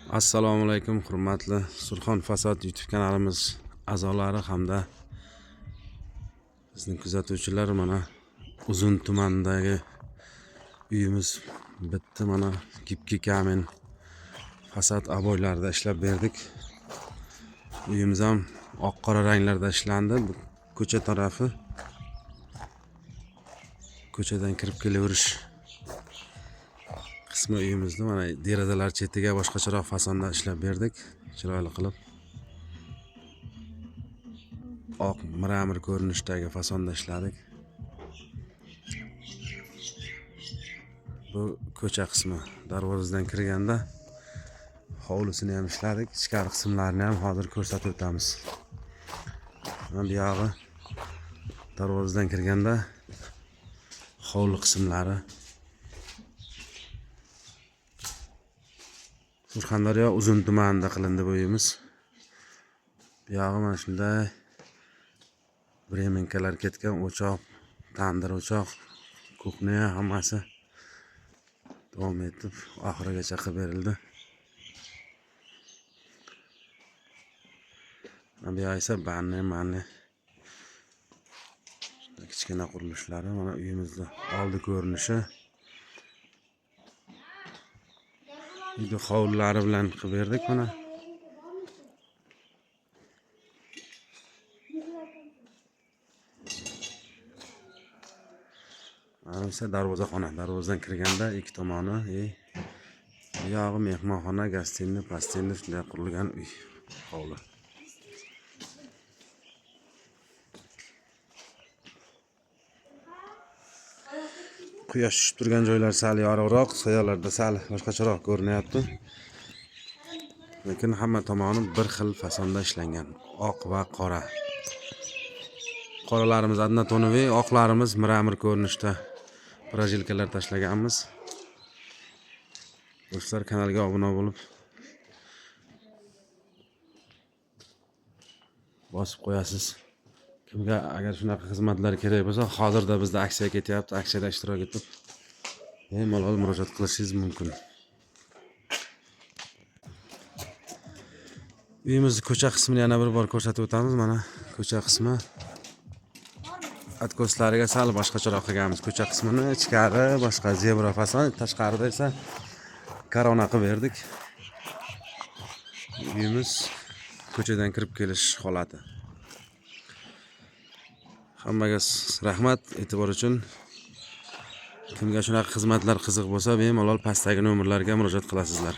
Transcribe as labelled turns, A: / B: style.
A: Assalomu alaykum hurmatli Surxon Fasod YouTube kanalimiz a'zolari hamda bizni kuzatuvchilar. Mana Uzun tumanidagi uyimiz bitti. Mana gipki kamin fasad aboylarida ishlab berdik. Uyimiz ham oq qora ranglarda ishlandi. Bu ko'cha tarafi, ko'chadan kirib kelaverish qismi uyimizni mana derazalar chetiga boshqacharoq fasonda ishlab berdik. Chiroyli qilib oq miramir ko'rinishdagi fasonda ishladik. Bu ko'cha qismi. Darvozadan kirganda hovlisini ham ishladik. Ichkari qismlarini ham hozir ko'rsatib o'tamiz. Mana bu yog'i darvozadan kirganda hovli qismlari. Surxondaryo Uzun tumanida qilindi bu uyimiz. Bu yog'i mana shunday bremenkalar ketgan o'choq, tandir o'choq, kuxnya hammasi davom etib oxirigacha qilib berildi. Bu esa banni kichkina qurilishlari. Mana uyimizni oldi ko'rinishi. Uyni hovlilari bilan qilib berdik mana. Mana esa darvozaxona. Darvozadan kirganda ikki tomoni bu yog'i mehmonxona, gostinniy, pastinniy shunday qurilgan uy, hovli. Quyosh tushib turgan joylar sal yorug'roq, soyalarda sal boshqacharoq ko'rinyapti. Lekin hamma tomoni bir xil fasonda ishlangan, oq va qora. Qoralarimiz adnatonoviy, oqlarimiz miramir ko'rinishda projilkalar tashlaganmiz. Do'stlar, kanalga obuna bo'lib bosib qo'yasiz. Kimga agar shunaqa xizmatlar kerak bo'lsa, hozirda bizda aksiya ketyapti. Aksiyada ishtirok etib bemalol murojaat qilishingiz mumkin. Uyimizni ko'cha qismini yana bir bor ko'rsatib o'tamiz. Mana ko'cha qismi. Atkoslariga sal boshqacharoq qilganmiz. Ko'cha qismini ichkari boshqa zebra fason, tashqarida esa korona qilib berdik. Uyimiz ko'chadan kirib kelish holati. Hammaga rahmat e'tibor uchun. Kimga shunaqa xizmatlar qiziq bo'lsa, bemalol pastdagi nomerlarga murojaat qilasizlar.